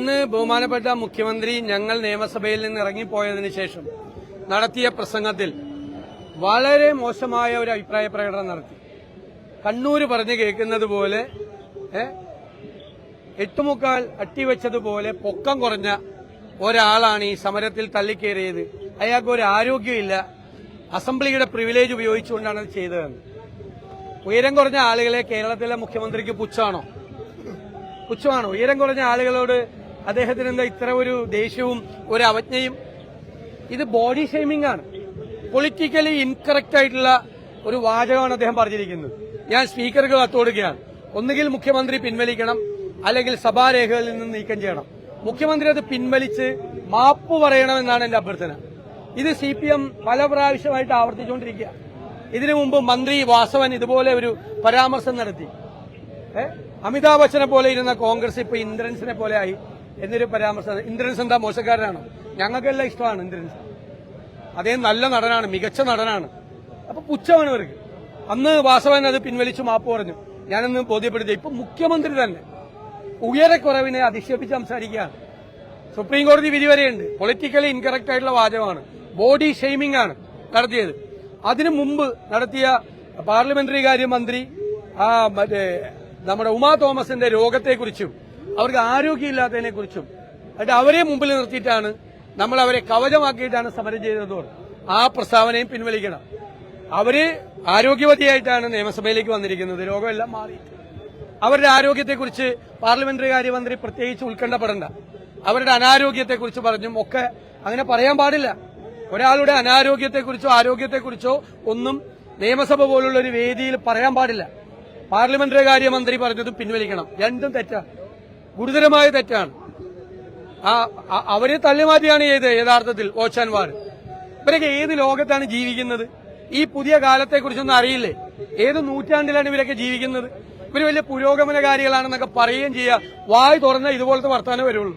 ഇന്ന് ബഹുമാനപ്പെട്ട മുഖ്യമന്ത്രി ഞങ്ങൾ നിയമസഭയിൽ നിന്ന് ഇറങ്ങിപ്പോയതിനു ശേഷം നടത്തിയ പ്രസംഗത്തിൽ വളരെ മോശമായ ഒരു അഭിപ്രായ പ്രകടനം നടത്തി. കണ്ണൂര് പറഞ്ഞു കേൾക്കുന്നത് പോലെ എട്ടുമുക്കാൽ അട്ടിവെച്ചതുപോലെ പൊക്കം കുറഞ്ഞ ഒരാളാണ് ഈ സമരത്തിൽ തള്ളിക്കേറിയത്. അയാൾക്ക് ഒരു ആരോഗ്യമില്ല, അസംബ്ലിയുടെ പ്രിവിലേജ് ഉപയോഗിച്ചുകൊണ്ടാണ് അത് ചെയ്തതെന്ന്. ഉയരം കുറഞ്ഞ ആളുകളെ കേരളത്തിലെ മുഖ്യമന്ത്രിക്ക് പുച്ഛമാണോ? ഉയരം കുറഞ്ഞ ആളുകളോട് അദ്ദേഹത്തിന് എന്താ ഇത്ര ഒരു ദേഷ്യവും ഒരു അവജ്ഞയും? ഇത് ബോഡി ഷെയ്മിംഗ് ആണ്. പൊളിറ്റിക്കലി ഇൻകറക്റ്റ് ആയിട്ടുള്ള ഒരു വാചകമാണ് അദ്ദേഹം പറഞ്ഞിരിക്കുന്നത്. ഞാൻ സ്പീക്കർക്ക് കത്ത് കൊടുക്കുകയാണ്. ഒന്നുകിൽ മുഖ്യമന്ത്രി പിൻവലിക്കണം, അല്ലെങ്കിൽ സഭാരേഖകളിൽ നിന്ന് നീക്കം ചെയ്യണം. മുഖ്യമന്ത്രി അത് പിൻവലിച്ച് മാപ്പ് പറയണമെന്നാണ് എന്റെ അഭ്യർത്ഥന. ഇത് CPM പല പ്രാവശ്യമായിട്ട് ആവർത്തിച്ചുകൊണ്ടിരിക്കുക. ഇതിനു മുമ്പ് മന്ത്രി വാസവൻ ഇതുപോലെ ഒരു പരാമർശം നടത്തി. അമിതാഭ് ബച്ചനെ പോലെ ഇരുന്ന കോൺഗ്രസ് ഇപ്പൊ ഇന്ദ്രൻസിനെ പോലെ ആയി എന്നൊരു പരാമർശം. ഇന്ദ്രൻസ് എന്താ മോശക്കാരനാണോ? ഞങ്ങൾക്കെല്ലാം ഇഷ്ടമാണ് ഇന്ദ്രൻസ്. അദ്ദേഹം നല്ല നടനാണ്, മികച്ച നടനാണ്. അപ്പൊ പുച്ഛമാണ് ഇവർക്ക്. അന്ന് വാസവൻ അത് പിൻവലിച്ചു മാപ്പ് പറഞ്ഞു. ഞാനൊന്ന് ബോധ്യപ്പെടുത്തി. ഇപ്പൊ മുഖ്യമന്ത്രി തന്നെ ഉയരക്കുറവിനെ അധിക്ഷേപിച്ച് സംസാരിക്കുകയാണ്. സുപ്രീം കോടതി വിധി വരെയുണ്ട്. പൊളിറ്റിക്കലി ഇൻകറക്റ്റ് ആയിട്ടുള്ള വാചകമാണ്, ബോഡി ഷെയ്മിംഗ് ആണ് നടത്തിയത്. അതിനു മുമ്പ് നടത്തിയ പാർലമെന്ററി കാര്യമന്ത്രി നമ്മുടെ ഉമാ തോമസിന്റെ രോഗത്തെക്കുറിച്ചും അവർക്ക് ആരോഗ്യമില്ലാത്തതിനെ കുറിച്ചും അവരെ മുമ്പിൽ നിർത്തിയിട്ടാണ് നമ്മൾ അവരെ കവചമാക്കിയിട്ടാണ് സമരം ചെയ്തത്. ആ പ്രസ്താവനയും പിൻവലിക്കണം. അവര് ആരോഗ്യവതിയായിട്ടാണ് നിയമസഭയിലേക്ക് വന്നിരിക്കുന്നത്. രോഗമെല്ലാം മാറി. അവരുടെ ആരോഗ്യത്തെക്കുറിച്ച് പാർലമെന്ററി കാര്യമന്ത്രി പ്രത്യേകിച്ച് ഉത്കണ്ഠപ്പെടേണ്ട. അവരുടെ അനാരോഗ്യത്തെക്കുറിച്ച് പറഞ്ഞും ഒക്കെ അങ്ങനെ പറയാൻ പാടില്ല. ഒരാളുടെ അനാരോഗ്യത്തെക്കുറിച്ചോ ആരോഗ്യത്തെക്കുറിച്ചോ ഒന്നും നിയമസഭ പോലുള്ള ഒരു വേദിയിൽ പറയാൻ പാടില്ല. പാർലമെന്ററി കാര്യമന്ത്രി പറഞ്ഞത് പിൻവലിക്കണം. രണ്ടും തെറ്റാണ്, ഗുരുതരമായ തെറ്റാണ്. അവരെ തള്ളിമാറ്റിയാണ് ചെയ്തത് യഥാർത്ഥത്തിൽ ഓച്ചാൻവാർ. ഇവരൊക്കെ ഏത് ലോകത്താണ് ജീവിക്കുന്നത്? ഈ പുതിയ കാലത്തെക്കുറിച്ചൊന്നും അറിയില്ലേ? ഏത് നൂറ്റാണ്ടിലാണ് ഇവരൊക്കെ ജീവിക്കുന്നത്? ഇവർ വലിയ പുരോഗമനകാരികളാണെന്നൊക്കെ പറയുകയും ചെയ്യുക. വായ് തുറന്ന ഇതുപോലത്തെ വർത്താനം വരുള്ളൂ.